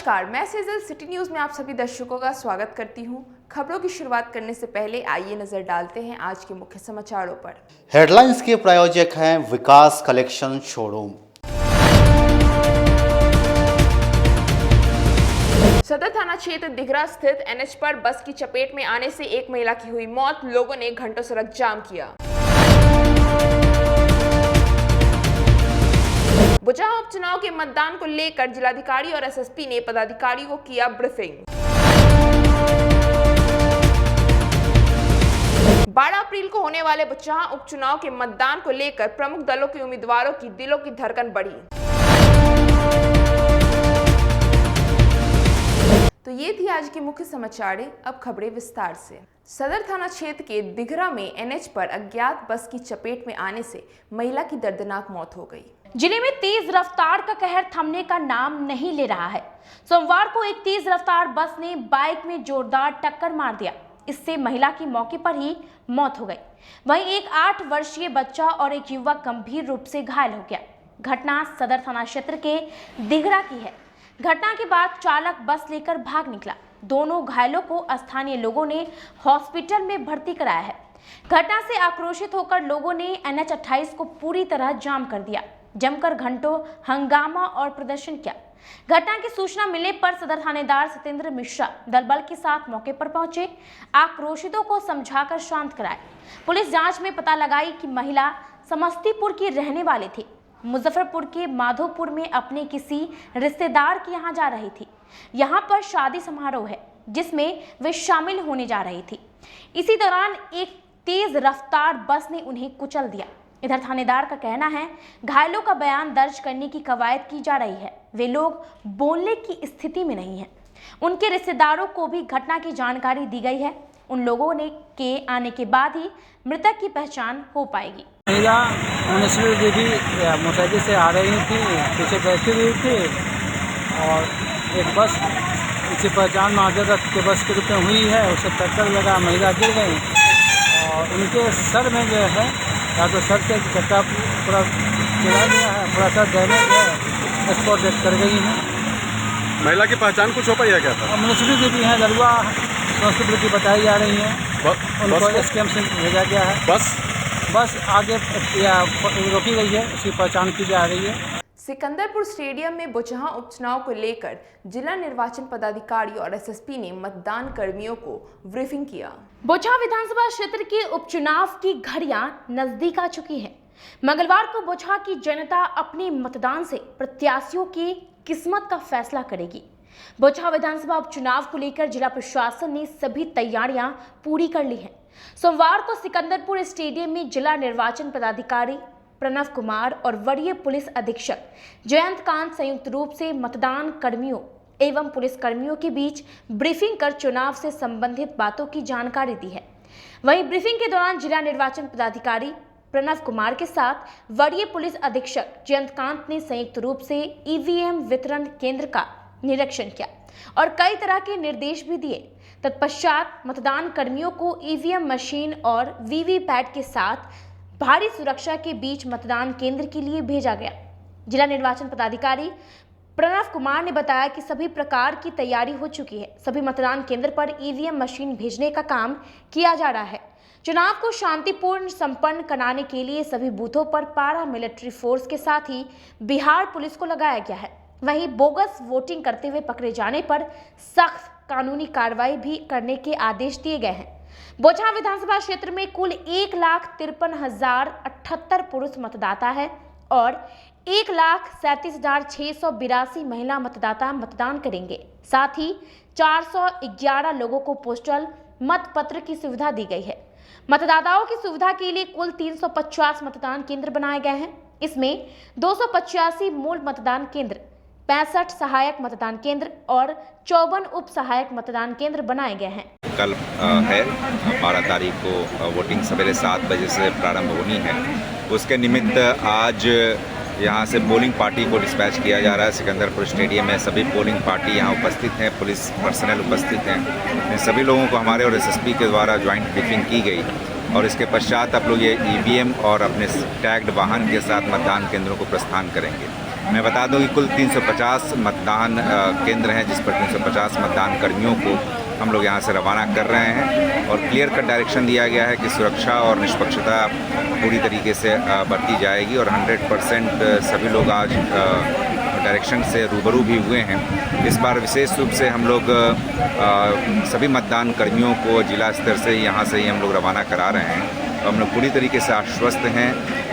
नमस्कार, मैं Sejal city news में आप सभी दर्शकों का स्वागत करती हूं। खबरों की शुरुआत करने से पहले आइए नजर डालते हैं आज के मुख्य समाचारों पर। हेडलाइंस के प्रायोजक हैं विकास कलेक्शन शोरूम। सदर थाना क्षेत्र दिघरा स्थित एनएच पर बस की चपेट में आने से एक महिला की हुई मौत। लोगों ने घंटों सड़क जाम किया। बुचाहा उपचुनाव के मतदान को लेकर जिलाधिकारी और एसएसपी ने पदाधिकारियों को किया ब्रीफिंग। 12 अप्रैल को होने वाले बुचाहा उपचुनाव के मतदान को लेकर प्रमुख दलों के उम्मीदवारों की दिलों की धड़कन बढ़ी। तो ये थी आज के मुख्य समाचार। अब खबरें विस्तार से। सदर थाना क्षेत्र के दिघरा में एनएच पर अज्ञात बस की चपेट में आने से महिला की दर्दनाक मौत हो गई। जिले में तेज रफ्तार का कहर थमने का नाम नहीं ले रहा है। सोमवार को एक तेज रफ्तार बस ने बाइक में जोरदार टक्कर मार दिया। इससे महिला की मौके पर ही मौत हो गई। वहीं एक 8 वर्षीय बच्चा और एक युवक गंभीर रूप से घायल हो गया। घटना सदर थाना क्षेत्र के दिघरा की है। घटना के बाद चालक बस लेकर भाग निकला। दोनों घायलों को स्थानीय लोगों ने हॉस्पिटल में भर्ती कराया है। घटना से आक्रोशित होकर लोगों ने NH 28 को पूरी तरह जाम कर दिया। जमकर घंटों हंगामा और प्रदर्शन किया। घटना की सूचना मिलने पर सदर थानेदार सत्येंद्र मिश्रा दलबल के साथ मौके पर पहुंचे। आक्रोशितों को समझाकर शांत कराए। पुलिस जांच में पता लगाई कि महिला समस्तीपुर की रहने वाली थी। मुजफ्फरपुर के माधोपुर में अपने किसी रिश्तेदार के यहाँ जा रही थी। यहाँ पर शादी समारोह है जिसमें वे शामिल होने जा रही थी। इसी दौरान एक तेज रफ्तार बस ने उन्हें कुचल दिया। इधर थानेदार का कहना है घायलों का बयान दर्ज करने की कवायद की जा रही है। वे लोग बोलने की स्थिति में नहीं हैं। उनके रिश्तेदारों को भी घटना की जानकारी दी गई है। उन लोगों ने के आने के बाद ही मृतक की पहचान हो पाएगी। महिला मुनस्वी देवी मोटरसाइकिल से आ रही थी, पीछे बैठी हुई थी और एक बस इसी पहचान महाजरत के बस के रूप में हुई है। उसे टक्कर लगा, महिला गिर गई और उनके सर में जो है या तो सर से चक्का पूरा गिरा गया है, पूरा सर डैमेज है, स्पॉट डेथ कर गई है। महिला की पहचान कुछ हो पाई है क्या? मुनस्वी देवी हैं, दलवा समस्तीपुर की बताई जा रही हैं। उनको SKM से भेजा गया है। बस आगे रोकी गई है, उसकी पहचान की जा रही है। सिकंदरपुर स्टेडियम में बुचाहा उपचुनाव को लेकर जिला निर्वाचन पदाधिकारी और एसएसपी ने मतदान कर्मियों को ब्रीफिंग किया। बुचाहा विधानसभा क्षेत्र के उपचुनाव की घड़ियां नजदीक आ चुकी हैं। मंगलवार को बुचाहा की जनता अपने मतदान से प्रत्याशियों की किस्मत का फैसला करेगी। बुचाहा विधानसभा उपचुनाव को लेकर जिला प्रशासन ने सभी तैयारियां पूरी कर ली हैं। सोमवार को सिकंदरपुर स्टेडियम में जिला निर्वाचन पदाधिकारी प्रणव कुमार और वरीय पुलिस अधीक्षक जयंत कांत संयुक्त रूप से मतदान कर्मियों एवं पुलिस कर्मियों के बीच ब्रीफिंग कर चुनाव से संबंधित बातों की जानकारी दी है। वहीं ब्रीफिंग के दौरान जिला निर्वाचन पदाधिकारी प्रणव कुमार के साथ वरीय पुलिस अधीक्षक जयंत कांत ने संयुक्त रूप से EVM वितरण केंद्र का निरीक्षण किया और कई तरह के निर्देश भी दिए। तत्पश्चात मतदान कर्मियों को EVM मशीन और VVPAT के साथ भारी सुरक्षा के बीच मतदान केंद्र के लिए भेजा गया। जिला निर्वाचन पदाधिकारी प्रणव कुमार ने बताया कि सभी प्रकार की तैयारी हो चुकी है। सभी मतदान केंद्र पर EVM मशीन भेजने का काम किया जा रहा है। चुनाव को शांतिपूर्ण संपन्न कराने के लिए सभी बूथों पर पारा मिलिट्री फोर्स के साथ ही बिहार पुलिस को लगाया गया है। वहीं बोगस वोटिंग करते हुए पकड़े जाने पर सख्त कानूनी कार्रवाई भी करने के आदेश दिए गए हैं। बुचाहा विधानसभा क्षेत्र में कुल 1,53,078 पुरुष मतदाता है और 1,37,682 महिला मतदाता मतदान करेंगे। साथ ही 411 लोगों को पोस्टल मतपत्र की सुविधा दी गई है। मतदाताओं की सुविधा के लिए कुल 350 मतदान केंद्र बनाए गए हैं। इसमें 285 मूल मतदान केंद्र, 65 सहायक मतदान केंद्र और 54 उप सहायक मतदान केंद्र बनाए गए हैं। कल है 12 तारीख को वोटिंग सवेरे 7 बजे से प्रारंभ होनी है। उसके निमित्त आज यहाँ से पोलिंग पार्टी को डिस्पैच किया जा रहा है। सिकंदरपुर स्टेडियम में सभी पोलिंग पार्टी यहाँ उपस्थित हैं, पुलिस पर्सनल उपस्थित हैं। इन सभी लोगों को हमारे और SSP के द्वारा ज्वाइंट ब्रीफिंग की गई और इसके पश्चात आप लोग ये EVM और अपने टैग्ड वाहन के साथ मतदान केंद्रों को प्रस्थान करेंगे। मैं बता दूं कि कुल 350 मतदान केंद्र हैं, जिस पर 350 मतदान कर्मियों को हम लोग यहाँ से रवाना कर रहे हैं और क्लियर कट डायरेक्शन दिया गया है कि सुरक्षा और निष्पक्षता पूरी तरीके से बरती जाएगी और 100% सभी लोग आज डायरेक्शन से रूबरू भी हुए हैं। इस बार विशेष रूप से हम लोग सभी मतदान कर्मियों को जिला स्तर से यहाँ से ही हम लोग रवाना करा रहे हैं। तो हम लोग पूरी तरीके से आश्वस्त हैं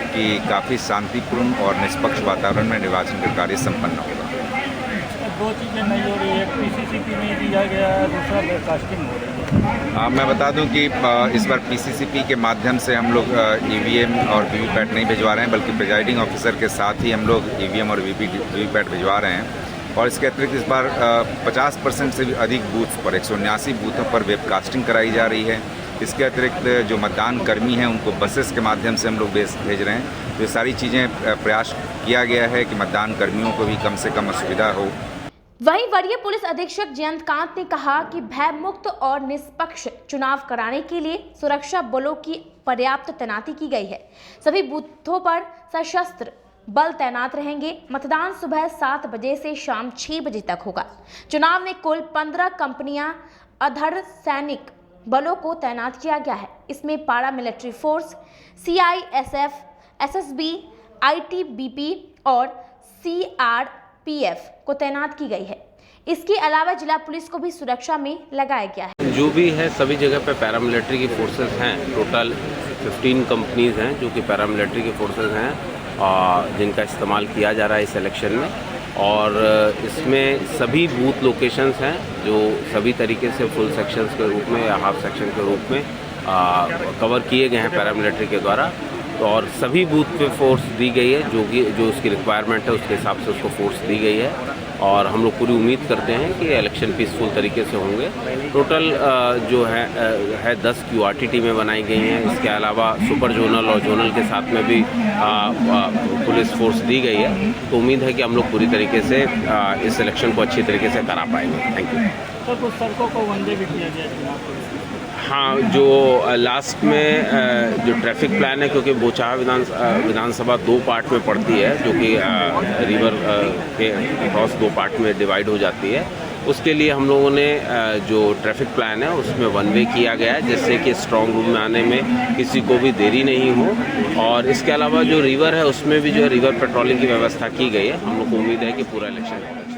कि काफ़ी शांतिपूर्ण और निष्पक्ष वातावरण में निर्वाचन का कार्य संपन्न होगा। दो चीज़ें नहीं हो रही है, पीसीसीपी नहीं दिया गया है, दूसरा वेबकास्टिंग हो रही है। मैं बता दूं कि इस बार पीसीसीपी के माध्यम से हम लोग ईवीएम और वीवीपैट नहीं भिजवा रहे हैं, बल्कि प्रिजाइडिंग ऑफिसर के साथ ही हम लोग ईवीएम और वीवीपैट भिजवा रहे हैं। और इसके अतिरिक्त इस बार 50% से भी अधिक बूथ पर 179 बूथों पर वेबकास्टिंग कराई जा रही है। इसके अतिरिक्त जो मतदान कर्मी हैं उनको बसेस के माध्यम से हम लोग भेज रहे हैं। तो ये सारी चीज़ें प्रयास किया गया है कि मतदान कर्मियों को भी कम से कम असुविधा हो। वहीं वरीय पुलिस अधीक्षक जयंतकांत ने कहा कि भय मुक्त और निष्पक्ष चुनाव कराने के लिए सुरक्षा बलों की पर्याप्त तैनाती की गई है। सभी बूथों पर सशस्त्र बल तैनात रहेंगे। मतदान सुबह 7 बजे से शाम 6 बजे तक होगा। चुनाव में कुल 15 कंपनियां अर्धसैनिक बलों को तैनात किया गया है। इसमें पारा military force, CISF, SSB, ITBP और CRPF को तैनात की गई है। इसके अलावा जिला पुलिस को भी सुरक्षा में लगाया गया है। जो भी है सभी जगह पे पैरामिलिट्री की फोर्सेस हैं। टोटल 15 कंपनीज हैं जो कि पैरामिलिट्री की फोर्सेस हैं जिनका इस्तेमाल किया जा रहा है इस इलेक्शन में। और इसमें सभी बूथ लोकेशंस हैं जो सभी तरीके से फुल सेक्शंस के रूप में या हाफ सेक्शन के रूप में कवर किए गए हैं पैरामिलिट्री के द्वारा। और सभी बूथ पे फोर्स दी गई है जो उसकी रिक्वायरमेंट है उसके हिसाब से उसको फोर्स दी गई है। और हम लोग पूरी उम्मीद करते हैं कि इलेक्शन पीसफुल तरीके से होंगे। टोटल जो है 10 QRT टीमें बनाई गई हैं। इसके अलावा सुपर जोनल और जोनल के साथ में भी पुलिस फोर्स दी गई है। तो उम्मीद है कि हम लोग पूरी तरीके से इस इलेक्शन को अच्छी तरीके से करा पाएंगे। Thank you. तो कुछ सड़कों को वनवे भी किया गया। हाँ, जो लास्ट में जो ट्रैफिक प्लान है, क्योंकि बोचाहा विधानसभा 2 पार्ट में पड़ती है, जो कि रिवर के क्रॉस 2 पार्ट में डिवाइड हो जाती है, उसके लिए हम लोगों ने जो ट्रैफिक प्लान है उसमें वन वे किया गया है, जिससे कि स्ट्रॉन्ग रूम में आने में किसी को भी देरी नहीं हो। और इसके अलावा जो रिवर है उसमें भी जो है रिवर पेट्रोलिंग की व्यवस्था की गई है। हम लोग को उम्मीद है कि पूरा इलेक्शन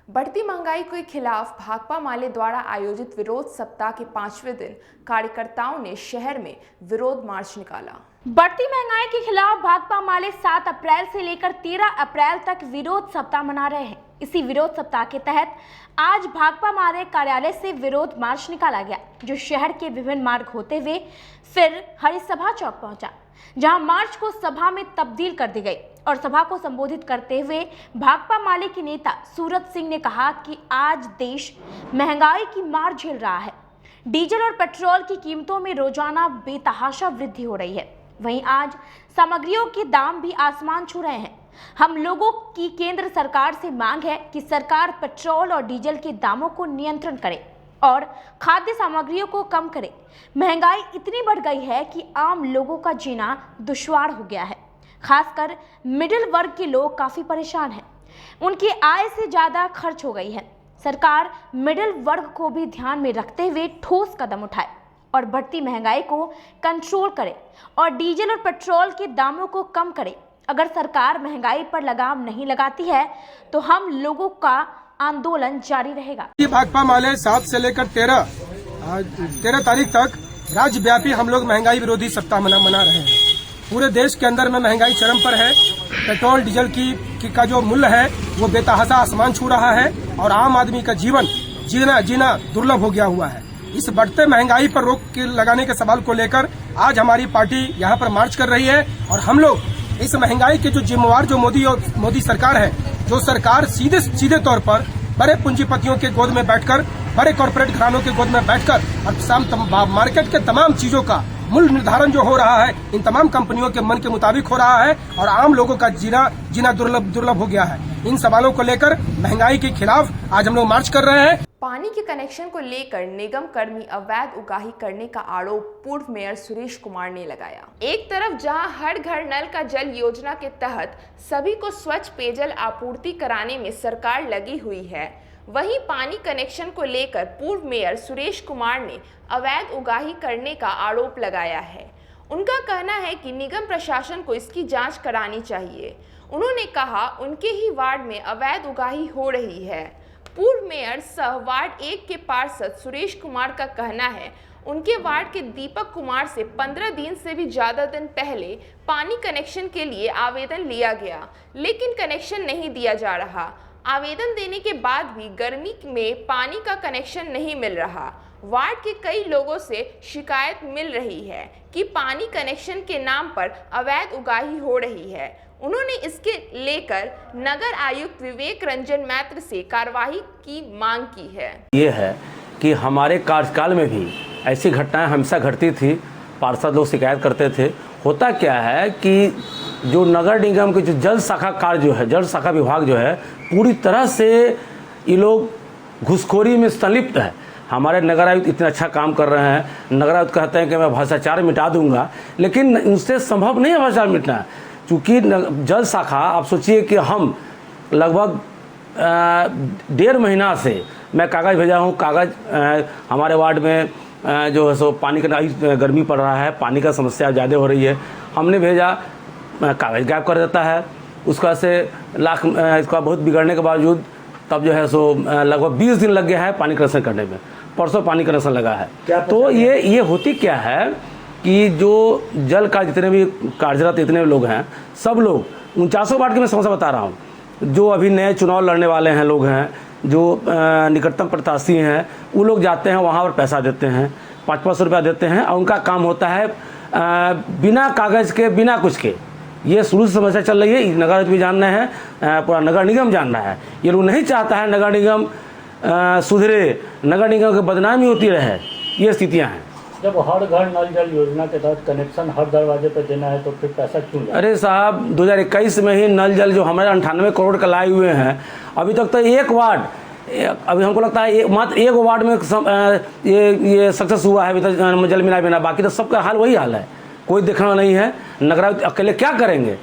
बढ़ती महंगाई के खिलाफ भाकपा माले द्वारा आयोजित विरोध सप्ताह के 5वें दिन कार्यकर्ताओं ने शहर में विरोध मार्च निकाला। बढ़ती महंगाई के खिलाफ भाकपा माले 7 अप्रैल से लेकर 13 अप्रैल तक विरोध सप्ताह मना रहे हैं। इसी विरोध सप्ताह के तहत आज भाकपा माले कार्यालय से विरोध मार्च निकाला गया, जो शहर के विभिन्न मार्ग होते हुए फिर हरिसभा चौक पहुंचा, जहां मार्च को सभा में तब्दील कर दी गई। और सभा को संबोधित करते हुए भाकपा माले के नेता सूरत सिंह ने कहा कि आज देश महंगाई की मार झेल रहा है। डीजल और पेट्रोल की कीमतों में रोजाना बेतहाशा वृद्धि हो रही है। वहीं आज सामग्रियों के दाम भी आसमान छू रहे हैं। हम लोगों की केंद्र सरकार से मांग है कि सरकार पेट्रोल और डीजल के दामों को नियंत्रण करे और खाद्य सामग्रियों को कम करे। महंगाई इतनी बढ़ गई है कि आम लोगों का जीना दुश्वार हो गया है। खासकर मिडिल वर्ग के लोग काफी परेशान हैं। उनकी आय से ज्यादा खर्च हो गई है। सरकार मिडिल वर्ग को भी ध्यान में रखते हुए ठोस कदम उठाए और बढ़ती महंगाई को कंट्रोल करे और डीजल और पेट्रोल के दामों को कम करे। अगर सरकार महंगाई पर लगाम नहीं लगाती है तो हम लोगों का आंदोलन जारी रहेगा। भाकपा माले 7 से लेकर 13 तारीख तक राज्यव्यापी हम लोग महंगाई विरोधी सप्ताह मना रहे हैं। पूरे देश के अंदर में महंगाई चरम पर है। पेट्रोल डीजल का जो मूल्य है वो बेतहाशा आसमान छू रहा है और आम आदमी का जीवन जीना दुर्लभ हो गया हुआ है। इस बढ़ते महंगाई पर रोक लगाने के सवाल को लेकर आज हमारी पार्टी यहाँ पर मार्च कर रही है। और हम लोग इस महंगाई के जो जिम्मेवार जो मोदी सरकार है, जो सरकार सीधे तौर पर बड़े पूंजीपतियों के गोद में बैठकर, बड़े कॉर्पोरेट घरानों के गोद में बैठकर और मार्केट के तमाम चीजों का मूल्य निर्धारण जो हो रहा है इन तमाम कंपनियों के मन के मुताबिक हो रहा है और आम लोगों का जीना दुर्लभ हो गया है। इन सवालों को लेकर महंगाई के खिलाफ आज हम लोग मार्च कर रहे हैं। पानी के कनेक्शन को लेकर निगम कर्मी अवैध उगाही करने का आरोप पूर्व मेयर सुरेश कुमार ने लगाया। एक तरफ जहां हर घर नल का जल योजना के तहत सभी को स्वच्छ पेयजल आपूर्ति कराने में सरकार लगी हुई है, वहीं पानी कनेक्शन को लेकर पूर्व मेयर सुरेश कुमार ने अवैध उगाही करने का आरोप लगाया है। उनका कहना है कि निगम प्रशासन को इसकी जांच करानी चाहिए। उन्होंने कहा उनके ही वार्ड में अवैध उगाही हो रही है। पूर्व मेयर सह वार्ड 1 के पार्षद सुरेश कुमार का कहना है उनके वार्ड के दीपक कुमार से 15 दिन से भी ज़्यादा दिन पहले पानी कनेक्शन के लिए आवेदन लिया गया, लेकिन कनेक्शन नहीं दिया जा रहा। आवेदन देने के बाद भी गर्मी में पानी का कनेक्शन नहीं मिल रहा। वार्ड के कई लोगों से शिकायत मिल रही है कि पानी कनेक्शन के नाम पर अवैध उगाही हो रही है। उन्होंने इसके लेकर नगर आयुक्त विवेक रंजन मैत्र से कार्रवाई की मांग की है। ये है कि हमारे कार्यकाल में भी ऐसी घटनाएं हमेशा घटती थी, पार्षद लोग शिकायत करते थे। होता क्या है कि जो नगर निगम के जो जल शाखा कार्य जो है, जल शाखा विभाग जो है, पूरी तरह से ये लोग घुसखोरी में संलिप्त है। हमारे नगर आयुक्त इतना अच्छा काम कर रहे हैं, नगर आयुक्त कहते हैं कि मैं भ्रष्टाचार मिटा दूंगा, लेकिन उससे संभव नहीं है भ्रष्टाचार मिटना। चूँकि जल शाखा, आप सोचिए कि हम लगभग 1.5 महीना से मैं कागज़ भेजा हूँ। कागज़ हमारे वार्ड में जो है सो पानी का गर्मी पड़ रहा है, पानी का समस्या ज़्यादा हो रही है, हमने भेजा, कागज़ गायब कर देता है। उसका से इसका बहुत बिगड़ने के बावजूद तब जो है सो लगभग 20 दिन लग गया है पानी कनेक्शन करने में। परसों पानी कनेक्शन लगा है। तो ये होती क्या है कि जो जल का जितने भी कार्यरत इतने लोग हैं, सब लोग 49 वार्ड की मैं समस्या बता रहा हूँ, जो अभी नए चुनाव लड़ने वाले हैं लोग हैं, जो निकटतम प्रत्याशी हैं, वो लोग जाते हैं वहाँ पर पैसा देते हैं, 500 रुपया देते हैं, और उनका काम होता है बिना कागज़ के, बिना कुछ के। ये शुरू से समस्या चल रही है, नगर भी जानना है, पूरा नगर निगम जानना है। ये लोग नहीं चाहता है नगर निगम सुधरे, नगर निगम की बदनामी होती रहे, ये स्थितियाँ हैं। जब हर घर नल जल योजना के तहत कनेक्शन हर दरवाजे पर देना है तो फिर पैसा क्यों? अरे साहब, 2021 में ही नल जल जो हमारे 98 करोड़ का लाए हुए हैं, अभी तक तो एक वार्ड, अभी हमको लगता है मात्र एक वार्ड में ये सक्सेस हुआ है अभी तक जल मिला बिना, बाकी तो सबका हाल वही हाल है, कोई देखना नहीं है। नगर अकेले क्या करेंगे?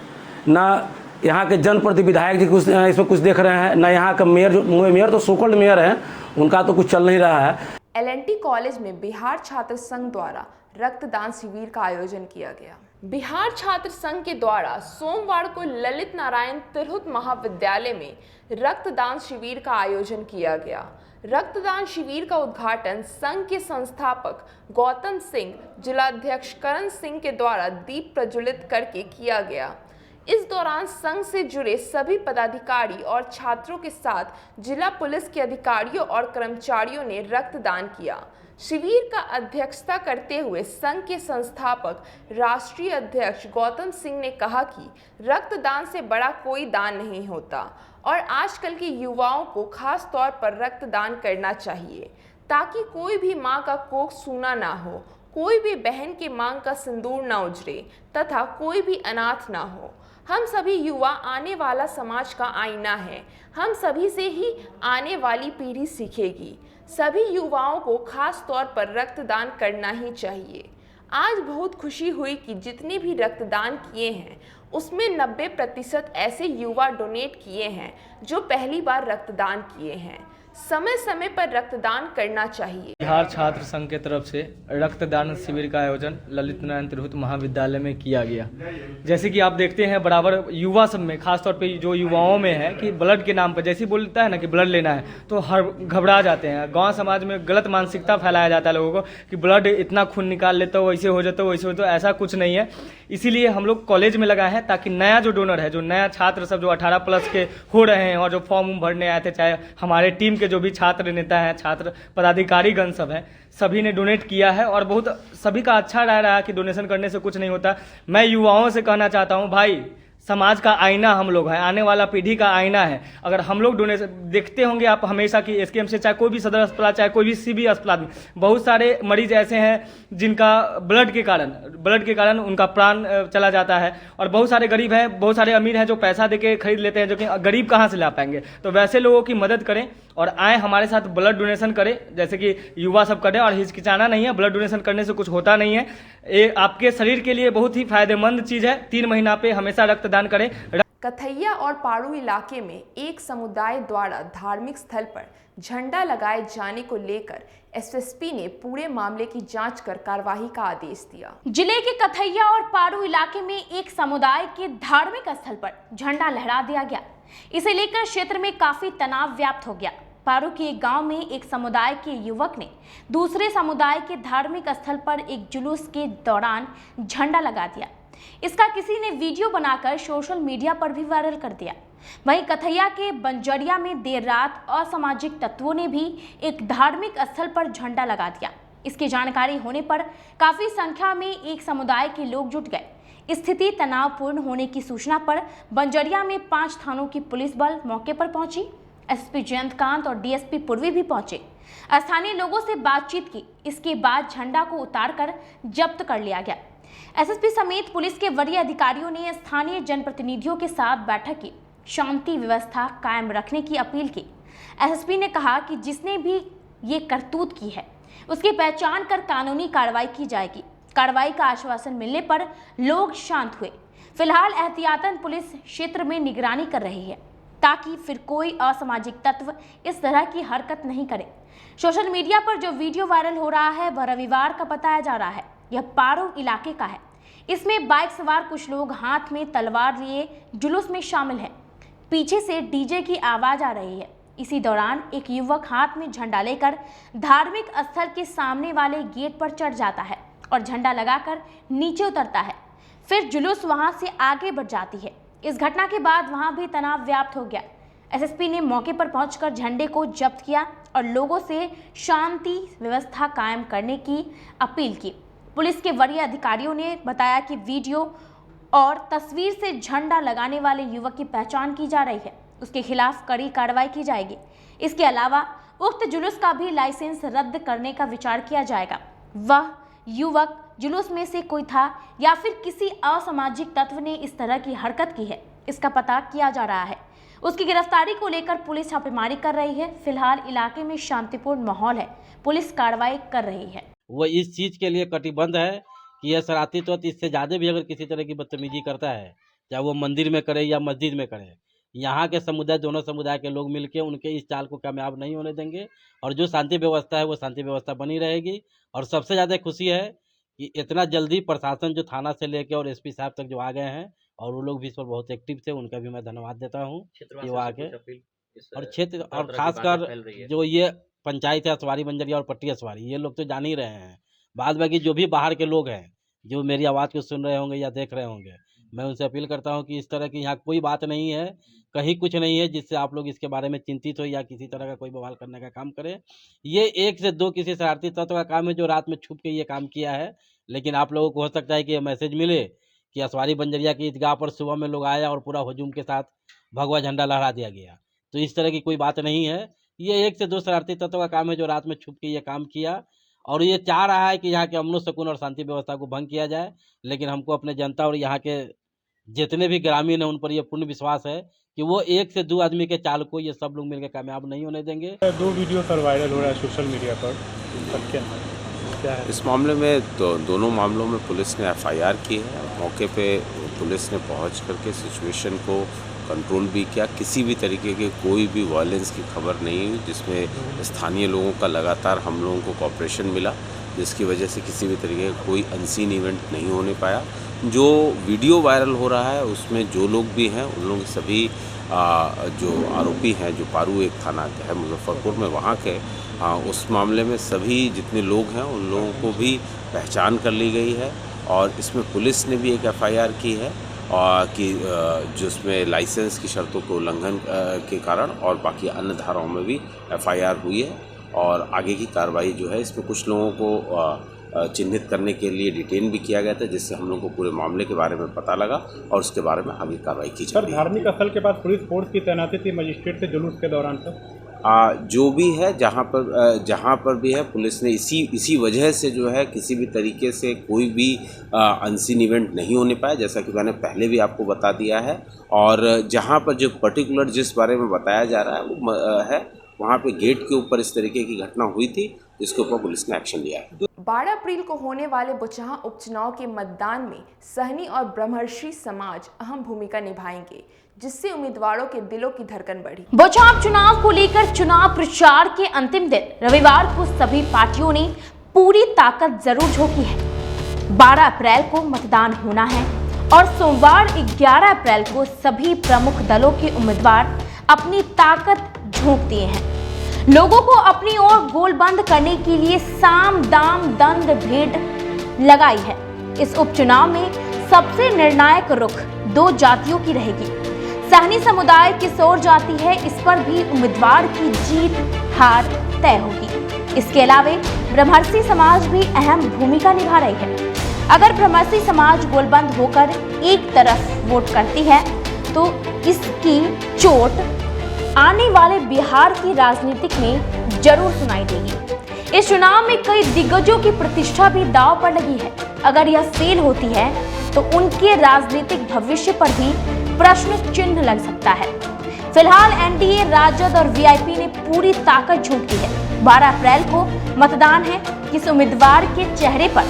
ना यहाँ के जनप्रति विधायक जी कुछ इसमें कुछ देख रहे हैं, ना यहाँ का मेयर तो सोकल्ड मेयर है, उनका तो कुछ चल नहीं रहा है। LNT कॉलेज में बिहार छात्र संघ द्वारा रक्तदान शिविर का आयोजन किया गया। बिहार छात्र संघ के द्वारा सोमवार को ललित नारायण तिरहुत महाविद्यालय में रक्तदान शिविर का आयोजन किया गया। रक्तदान शिविर का उद्घाटन संघ के संस्थापक गौतम सिंह, जिलाध्यक्ष करण सिंह के द्वारा दीप प्रज्वलित करके किया गया। इस दौरान संघ से जुड़े सभी पदाधिकारी और छात्रों के साथ जिला पुलिस के अधिकारियों और कर्मचारियों ने रक्तदान किया। शिविर का अध्यक्षता करते हुए संघ के संस्थापक राष्ट्रीय अध्यक्ष गौतम सिंह ने कहा कि रक्तदान से बड़ा कोई दान नहीं होता और आजकल के युवाओं को खास तौर पर रक्तदान करना चाहिए ताकि कोई भी मां का कोख सूना ना हो, कोई भी बहन की मांग का सिंदूर ना उजड़े तथा कोई भी अनाथ ना हो। हम सभी युवा आने वाला समाज का आईना है, हम सभी से ही आने वाली पीढ़ी सीखेगी। सभी युवाओं को खास तौर पर रक्तदान करना ही चाहिए। आज बहुत खुशी हुई कि जितने भी रक्तदान किए हैं उसमें 90% ऐसे युवा डोनेट किए हैं जो पहली बार रक्तदान किए हैं। समय समय पर रक्तदान करना चाहिए। बिहार छात्र संघ के तरफ से रक्तदान शिविर का आयोजन ललित नारायण तिरहुत महाविद्यालय में किया गया। जैसे कि आप देखते हैं बराबर युवा सब में, खासतौर पे जो युवाओं में है कि ब्लड के नाम पर जैसे बोलता है ना कि ब्लड लेना है तो हर घबरा जाते हैं। गांव समाज में गलत मानसिकता फैलाया जाता है लोगों को कि ब्लड इतना खून निकाल लेता हो, वैसे हो जाता हो, वैसे हो, तो ऐसा कुछ नहीं है। इसीलिए हम लोग कॉलेज में लगाए हैं ताकि नया जो डोनर है, जो नया छात्र सब जो 18+ के हो रहे हैं और जो फॉर्म भरने आए थे, चाहे हमारे टीम के जो भी छात्र नेता हैं, छात्र पदाधिकारीगण सब हैं, सभी ने डोनेट किया है और बहुत सभी का अच्छा राय रहा कि डोनेशन करने से कुछ नहीं होता। मैं युवाओं से कहना चाहता हूं, भाई समाज का आईना हम लोग हैं, आने वाला पीढ़ी का आईना है। अगर हम लोग डोनेशन देखते होंगे आप हमेशा कि एसकेएमसी चाहे कोई भी सदर अस्पताल चाहे कोई भी सीबी अस्पताल में बहुत सारे मरीज ऐसे हैं जिनका ब्लड के कारण उनका प्राण चला जाता है। और बहुत सारे गरीब हैं, बहुत सारे अमीर हैं जो पैसा देके खरीद लेते हैं, जो कि गरीब कहाँ से ला पाएंगे। तो वैसे लोगों की मदद करें और आए हमारे साथ ब्लड डोनेशन करें, जैसे कि युवा सब करें। और हिचकिचाना नहीं है, ब्लड डोनेशन करने से कुछ होता नहीं है। ये आपके शरीर के लिए बहुत ही फायदेमंद चीज़ है। 3 महीना पे हमेशा रक्तदान करें। कथैया और पारू इलाके में एक समुदाय द्वारा धार्मिक स्थल पर झंडा लगाए जाने को लेकर एसएसपी ने पूरे मामले की जांच कर कार्रवाई का आदेश दिया। जिले के कथैया और पारू इलाके में एक समुदाय के धार्मिक स्थल पर झंडा लहरा दिया गया। इसे लेकर क्षेत्र में काफी तनाव व्याप्त हो गया। पारू के एक गांव में एक समुदाय के युवक ने दूसरे समुदाय के धार्मिक स्थल पर एक जुलूस के दौरान झंडा लगा दिया। इसका किसी ने वीडियो बनाकर सोशल मीडिया पर भी वायरल कर दिया। वहीं कथैया के बंजरिया में देर रात असामाजिक तत्वों ने भी एक धार्मिक स्थल पर झंडा लगा दिया। इसकी जानकारी होने पर काफी संख्या में एक समुदाय के लोग जुट गए। स्थिति तनावपूर्ण होने की सूचना पर बंजरिया में 5 थानों की पुलिस बल मौके पर पहुंची। एसपी जयंतकांत और डीएसपी पूर्वी भी पहुंचे, स्थानीय लोगों से बातचीत की। इसके बाद झंडा को उतारकर जब्त कर लिया गया। एसएसपी समेत पुलिस के वरीय अधिकारियों ने स्थानीय जनप्रतिनिधियों के साथ बैठक की, शांति व्यवस्था कायम रखने की अपील की। एसएसपी ने कहा कि जिसने भी ये करतूत की है उसकी पहचान कर कानूनी कार्रवाई की जाएगी। कार्रवाई का आश्वासन मिलने पर लोग शांत हुए। फिलहाल एहतियातन पुलिस क्षेत्र में निगरानी कर रही है ताकि फिर कोई असामाजिक तत्व इस तरह की हरकत नहीं करे। सोशल मीडिया पर जो वीडियो वायरल हो रहा है वह रविवार का बताया जा रहा है। यह पारू इलाके का है। इसमें बाइक सवार कुछ लोग हाथ में तलवार लिए जुलूस में शामिल हैं। पीछे से डीजे की आवाज आ रही है। इसी दौरान एक युवक हाथ में झंडा लेकर धार्मिक स्थल के सामने वाले गेट पर चढ़ जाता है और झंडा लगाकर नीचे उतरता है। फिर जुलूस वहां से आगे बढ़ जाती है। इस घटना के बाद वहां भी तनाव व्याप्त हो गया। एसएसपी ने मौके पर पहुंचकर झंडे को जब्त किया और लोगों से शांति व्यवस्था कायम करने की अपील की। पुलिस के वरीय अधिकारियों ने बताया कि वीडियो और तस्वीर से झंडा लगाने वाले युवक की पहचान की जा रही है। उसके खिलाफ कड़ी कार्रवाई की जाएगी। इसके अलावा उक्त जुलूस का भी लाइसेंस रद्द करने का विचार किया जाएगा। वह युवक जुलूस में से कोई था या फिर किसी असामाजिक तत्व ने इस तरह की हरकत की है, इसका पता किया जा रहा है। उसकी गिरफ्तारी को लेकर पुलिस छापेमारी कर रही है। फिलहाल इलाके में शांतिपूर्ण माहौल है। पुलिस कार्रवाई कर रही है। वो इस चीज़ के लिए कटिबद्ध है कि यह शरारती तत्व इससे ज़्यादा भी अगर किसी तरह की बदतमीजी करता है, चाहे वो मंदिर में करे या मस्जिद में करे, यहाँ के समुदाय दोनों समुदाय के लोग मिलके उनके इस चाल को कामयाब नहीं होने देंगे और जो शांति व्यवस्था है वो शांति व्यवस्था बनी रहेगी। और सबसे ज़्यादा खुशी है कि इतना जल्दी प्रशासन जो थाना से लेके और एसपी साहब तक जो आ गए हैं और वो लोग भी इस पर बहुत एक्टिव थे, उनका भी मैं धन्यवाद देता हूँ कि वो आके और क्षेत्र और खासकर जो ये पंचायत है असवारी बंजरिया और पट्टी असवारी, ये लोग तो जान ही रहे हैं। बाद बाकी जो भी बाहर के लोग हैं जो मेरी आवाज़ को सुन रहे होंगे या देख रहे होंगे, मैं उनसे अपील करता हूं कि इस तरह की यहाँ कोई बात नहीं है, कहीं कुछ नहीं है जिससे आप लोग इसके बारे में चिंतित हो या किसी तरह का कोई बवाल करने का काम करें। ये 1 से 2 किसी शरारती तत्व का काम है जो रात में छुप के ये काम किया है। लेकिन आप लोगों को हो सकता है कि ये मैसेज मिले कि असवारी बंजरिया की ईदगाह पर सुबह में लोग आया और पूरा हुजूम के साथ भगवा झंडा लहरा दिया गया। तो इस तरह की कोई बात नहीं है। ये 1 से 2 शरारती तत्व का काम है जो रात में छुप के ये काम किया और ये चाह रहा है कि यहाँ के अमन सुकून और शांति व्यवस्था को भंग किया जाए। लेकिन हमको अपने जनता और यहाँ के जितने भी ग्रामीण हैं उन पर यह पूर्ण विश्वास है कि वो 1 से 2 आदमी के चाल को ये सब लोग मिलकर कामयाब नहीं होने देंगे। 2 वीडियो सर वायरल हो रहा है सोशल मीडिया पर, क्या है? इस मामले में तो दोनों मामलों में पुलिस ने एफआईआर की है। मौके पे पुलिस ने पहुंच करके सिचुएशन को कंट्रोल भी किया। किसी भी तरीके के कोई भी वायलेंस की खबर नहीं हुई, जिसमें स्थानीय लोगों का लगातार हम लोगों को कोऑपरेशन मिला, जिसकी वजह से किसी भी तरीके का कोई अनसीन इवेंट नहीं होने पाया। जो वीडियो वायरल हो रहा है उसमें जो लोग भी हैं उन लोग सभी जो आरोपी हैं जो पारू एक थाना है मुजफ्फरपुर में वहाँ के, उस मामले में सभी जितने लोग हैं उन लोगों को भी पहचान कर ली गई है। और इसमें पुलिस ने भी एक एफआईआर की है और कि जिसमें लाइसेंस की शर्तों के उल्लंघन के कारण और बाकी अन्य धाराओं में भी एफआईआर हुई है। और आगे की कार्रवाई जो है इसमें कुछ लोगों को चिन्हित करने के लिए डिटेन भी किया गया था, जिससे हम लोग को पूरे मामले के बारे में पता लगा और उसके बारे में आगे कार्रवाई की जा रही है। धार्मिक स्थल के पास पुलिस फोर्स की तैनाती थी मजिस्ट्रेट के जुलूस के दौरान पर जो भी है जहाँ पर भी है पुलिस ने इसी वजह से जो है किसी भी तरीके से कोई भी अनसीन इवेंट नहीं होने पाया, जैसा कि मैंने पहले भी आपको बता दिया है। और जहाँ पर जो पर्टिकुलर जिस बारे में बताया जा रहा है वो है वहाँ पे गेट के ऊपर इस तरीके की घटना हुई थी, जिसके ऊपर पुलिस ने एक्शन लिया है। 12 अप्रैल को होने वाले बुचहा उपचुनाव के मतदान में सहनी और ब्रह्मर्षि समाज अहम भूमिका निभाएंगे, जिससे उम्मीदवारों के दिलों की धड़कन बढ़ी। बुचहा चुनाव को लेकर चुनाव प्रचार के अंतिम दिन रविवार को सभी पार्टियों ने पूरी ताकत जरूर झोंकी है। 12 अप्रैल को मतदान होना है और सोमवार 11 अप्रैल को सभी प्रमुख दलों के उम्मीदवार अपनी ताकत झोंक दिए हैं। लोगों को अपनी ओर गोलबंद करने के लिए साम दाम दंड भेंट लगाई है। इस उपचुनाव में सबसे निर्णायक रुख 2 जातियों की रहेगी। सहनी समुदाय किशोर जाति है, इस पर भी उम्मीदवार की जीत हार तय होगी। इसके अलावा ब्रह्मर्षि समाज भी अहम भूमिका निभा रही है। अगर ब्रह्मर्षि समाज गोलबंद होकर एक तरफ वोट करती है तो इसकी चोट आने वाले बिहार की राजनीतिक में जरूर सुनाई देगी। इस चुनाव में कई दिग्गजों की प्रतिष्ठा भी दांव पर लगी है। अगर यह फेल होती है तो उनके राजनीतिक भविष्य पर भी प्रश्न चिन्ह लग सकता है। फिलहाल एनडीए, राजद और वीआईपी ने पूरी ताकत झोंकी है। 12 अप्रैल को मतदान है। किस उम्मीदवार के चेहरे पर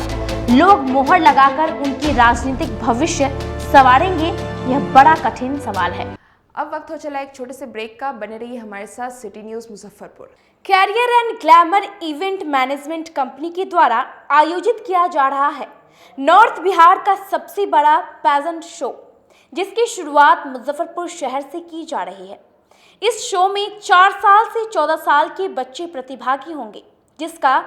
लोग मोहर लगाकर उनकी राजनीतिक भविष्य संवारेंगे, यह बड़ा कठिन सवाल है। अब वक्त हो चला एक छोटे से ब्रेक का। बने रहिए हमारे साथ city news Muzaffarpur. Career and glamour event management company के द्वारा आयोजित किया जा रहा है नॉर्थ बिहार का सबसे बड़ा पेजेंट शो, जिसकी शुरुआत मुजफ्फरपुर शहर से की जा रही है। इस शो में 4 साल से 14 साल के बच्चे प्रतिभागी होंगे, जिसका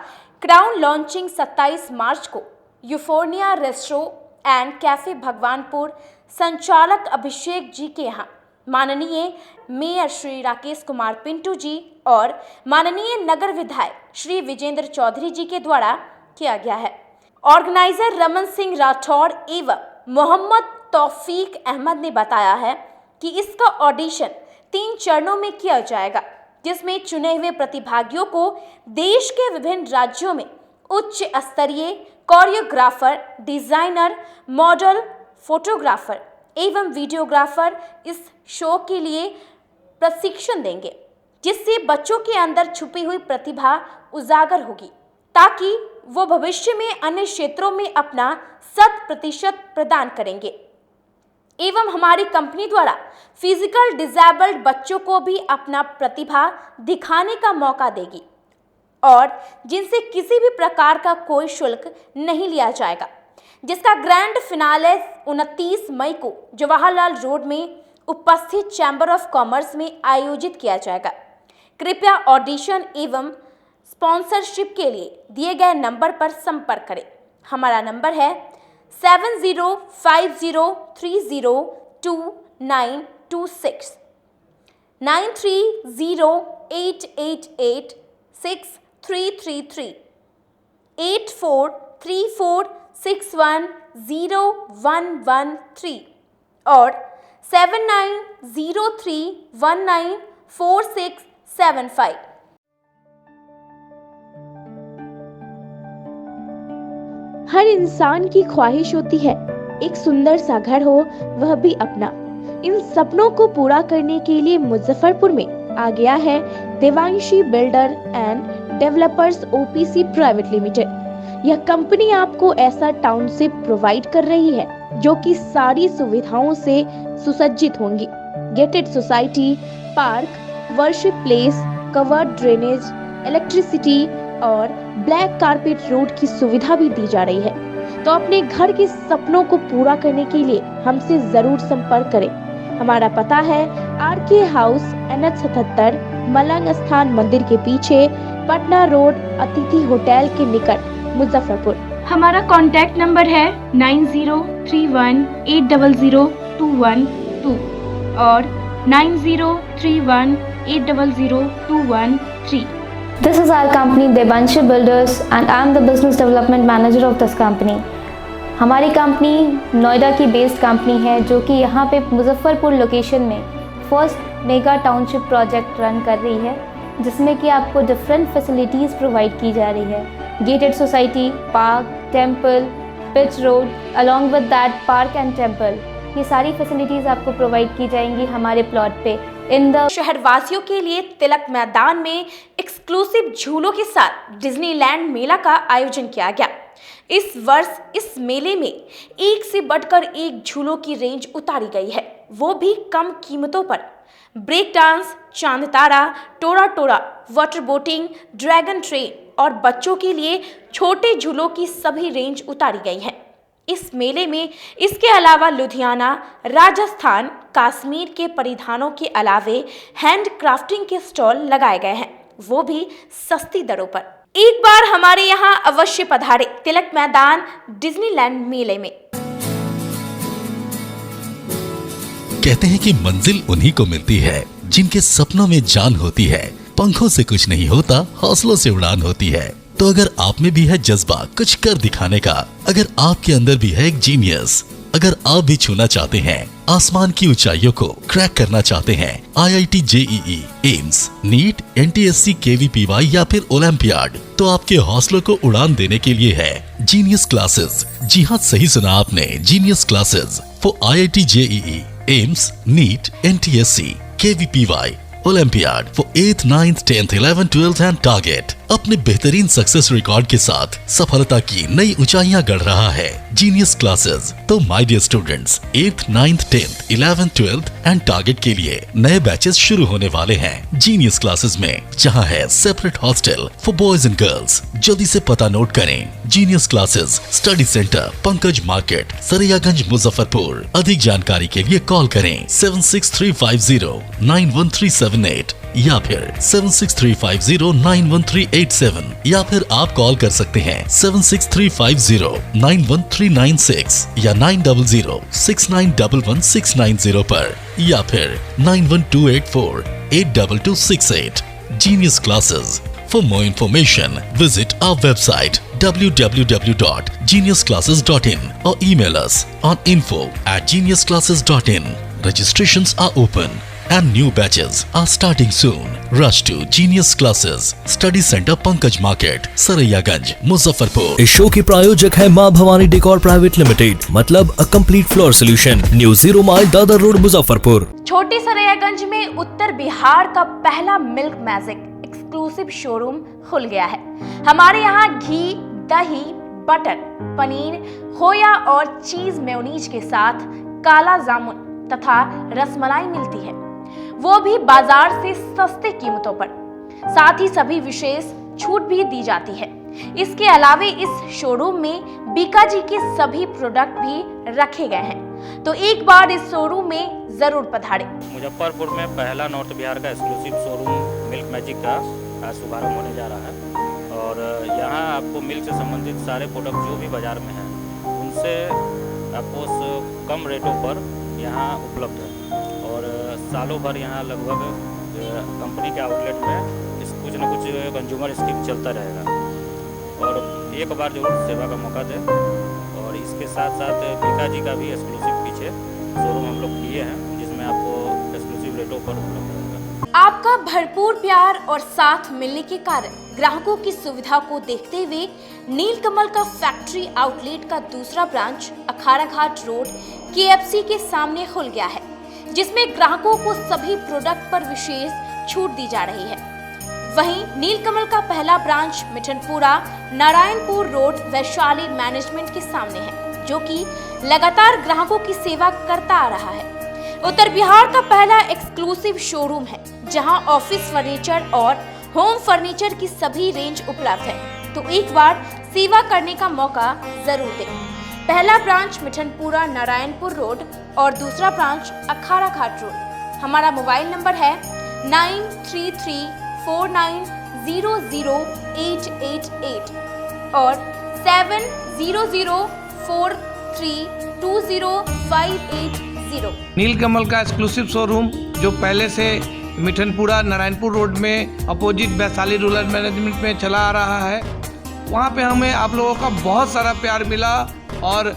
क्राउन लॉन्चिंग 27 मार्च को यूफोर्निया रेस्टोरेंट एंड कैफे भगवानपुर संचालक अभिषेक जी के यहाँ माननीय मेयर श्री राकेश कुमार पिंटू जी और माननीय नगर विधायक श्री विजेंद्र चौधरी जी के द्वारा किया गया है। ऑर्गेनाइजर रमन सिंह राठौड़ एवं मोहम्मद तौफीक अहमद ने बताया है कि इसका ऑडिशन 3 चरणों में किया जाएगा, जिसमें चुने हुए प्रतिभागियों को देश के विभिन्न राज्यों में उच्च स्तरीय कोरियोग्राफर, डिजाइनर, मॉडल, फोटोग्राफर एवं वीडियोग्राफर इस शो के लिए प्रशिक्षण देंगे, जिससे बच्चों के अंदर छुपी हुई प्रतिभा उजागर होगी, ताकि वो भविष्य में अन्य क्षेत्रों में अपना 100% प्रदान करेंगे। एवं हमारी कंपनी द्वारा फिजिकल डिसेबल्ड बच्चों को भी अपना प्रतिभा दिखाने का मौका देगी और जिनसे किसी भी प्रकार का कोई शुल्क नहीं लिया जाएगा, जिसका ग्रैंड फिनाले 29 मई को जवाहरलाल रोड में उपस्थित चैम्बर ऑफ कॉमर्स में आयोजित किया जाएगा। कृपया ऑडिशन एवं स्पॉन्सरशिप के लिए दिए गए नंबर पर संपर्क करें। हमारा नंबर है 7050302926 9308886333 8434610113 और 7903194675। हर इंसान की ख्वाहिश होती है एक सुंदर सा घर हो, वह भी अपना। इन सपनों को पूरा करने के लिए मुजफ्फरपुर में आ गया है Devanshi builder and developers OPC private limited. यह कंपनी आपको ऐसा टाउनशिप प्रोवाइड कर रही है जो कि सारी सुविधाओं से सुसज्जित होंगी। Gated society, park, worship place, covered drainage, electricity और ब्लैक कारपेट रोड की सुविधा भी दी जा रही है। तो अपने घर के सपनों को पूरा करने के लिए हमसे जरूर संपर्क करें। हमारा पता है आरके हाउस, NH77, मलंग स्थान मंदिर के पीछे, पटना रोड, अतिथि होटल के निकट, मुजफ्फरपुर। हमारा कॉन्टैक्ट नंबर है 9031800212 और 9031800213। This is our company Devanshi Builders and I am the business development manager of this company. हमारी कंपनी नोएडा की बेस्ड कंपनी है जो कि यहाँ पे मुजफ्फरपुर लोकेशन में first mega township project run कर रही है, जिसमें कि आपको डिफरेंट फैसिलिटीज़ प्रोवाइड की जा रही है। Gated society, park, temple, pitch road, along with that park and temple, ये सारी फैसिलिटीज़ आपको प्रोवाइड की जाएंगी हमारे प्लॉट पे। शहरवासियों के लिए तिलक मैदान में एक्सक्लूसिव झूलों के साथ डिज्नीलैंड मेला का आयोजन किया गया। इस वर्ष इस मेले में एक से बढ़कर एक झूलों की रेंज उतारी गई है, वो भी कम कीमतों पर। ब्रेक डांस, चांद तारा, टोरा टोरा, वाटर बोटिंग, ड्रैगन ट्रेन और बच्चों के लिए छोटे झूलों की सभी रेंज उतारी गई है। इस मेले में इसके अलावा लुधियाना, राजस्थान, कश्मीर के परिधानों के अलावे हैंड क्राफ्टिंग के स्टॉल लगाए गए हैं, वो भी सस्ती दरों पर। एक बार हमारे यहाँ अवश्य पधारे तिलक मैदान डिज्नीलैंड मेले में। कहते हैं कि मंजिल उन्हीं को मिलती है जिनके सपनों में जान होती है। पंखों से कुछ नहीं होता, हौसलों से उड़ान होती है। तो अगर आप में भी है जज्बा कुछ कर दिखाने का, अगर आपके अंदर भी है एक जीनियस, अगर आप भी छूना चाहते हैं आसमान की ऊंचाइयों को, क्रैक करना चाहते हैं IIT JEE, AIIMS, NEET, NTSC, KVPY या फिर ओलंपियाड, तो आपके हौसलों को उड़ान देने के लिए है जीनियस क्लासेस। जी हाँ, सही सुना आपने, genius classes for IIT JEE, AIIMS, NEET, NTSC, KVPY, olympiad for 8th, 9th, 10th, 11th, 12th and target. अपने बेहतरीन सक्सेस रिकॉर्ड के साथ सफलता की नई ऊंचाइयां गढ़ रहा है जीनियस क्लासेस। तो my dear students, 8th, 9th, 10th, 11th, 12th and target के लिए नए बैचेस शुरू होने वाले हैं जीनियस क्लासेस में, जहां है separate hostel for boys and girls. जल्दी से पता नोट करें, genius classes, study centre, Pankaj market, Saraiyaganj, Muzaffarpur. अधिक जानकारी के लिए कॉल करें 7635091378 या फिर 7635091387 या फिर आप कॉल कर सकते हैं 7635091396 या 9006911690 पर या फिर 9128482268। Genius Classes. For more information, visit our website www.geniusclasses.in or email us on info@geniusclasses.in. Registrations are open and new batches are starting soon. Rush to Genius Classes, Study Center, Pankaj Market, Saraiyaganj, Muzaffarpur. इस show के प्रायोजक है मां Bhavani decor private limited, मतलब a complete floor solution, new 0 mile Dadar road, Muzaffarpur. छोटी सरैयागंज में उत्तर बिहार का पहला मिल्क मैजिक एक्सक्लूसिव शोरूम खुल गया है। हमारे यहाँ घी, दही, बटर, पनीर, खोया और चीज मेयोनीज के साथ काला जामुन तथा रसमलाई मिलती है, वो भी बाजार से सस्ते कीमतों पर। साथ ही सभी विशेष छूट भी दी जाती है। इसके अलावे इस शोरूम में बीकाजी के सभी प्रोडक्ट भी रखे गए हैं, तो एक बार इस शोरूम में जरूर पधारें। मुजफ्फरपुर में पहला नॉर्थ बिहार का एक्सक्लूसिव शोरूम मिल्क मैजिक का शुभारंभ होने जा रहा है और यहाँ आपको मिल्क से संबंधित सारे प्रोडक्ट जो भी बाजार में हैं उनसे आपको कम रेटों पर यहाँ उपलब्ध है और सालों भर यहाँ लगभग कंपनी के आउटलेट में कुछ न कुछ कंज्यूमर स्कीम चलता रहेगा और एक बार जरूर सेवा का मौका दें। और इसके साथ साथ बीकाजी का भी एक्सक्लूसिव पीछे शोरूम हम लोग किए हैं, जिसमें आपको एक्सक्लूसिव रेटों पर उपलब्ध रहेगा। आपका भरपूर प्यार और साथ मिलने के कारण ग्राहकों की सुविधा को देखते हुए नीलकमल का फैक्ट्री आउटलेट का दूसरा ब्रांच अखाड़ा घाट रोड KFC के सामने खुल गया है, जिसमें ग्राहकों को सभी प्रोडक्ट पर विशेष छूट दी जा रही है। वहीं नीलकमल का पहला branch Mithanpura Narayanpur road Vaishali management के सामने है, जो कि लगातार ग्राहकों की सेवा करता आ रहा है। उत्तर बिहार का पहला एक्सक्लूसिव शोरूम है, जहां ऑफिस फर्नीचर और होम फर्नीचर की सभी रेंज उपलब्ध है, तो एक बार सेवा करने का मौका जरूर दें। पहला ब्रांच मिठनपुरा नारायणपुर रोड और दूसरा ब्रांच अखाड़ा घाट रोड। हमारा मोबाइल नंबर है 9334900888 और 7004320580। नीलकमल का एक्सक्लूसिव शोरूम जो पहले से मिठनपुरा नारायणपुर रोड में अपोजिट वैशाली रूरल मैनेजमेंट में चला आ रहा है। वहाँ पे हमें आप लोगों का बहुत सारा प्यार मिला और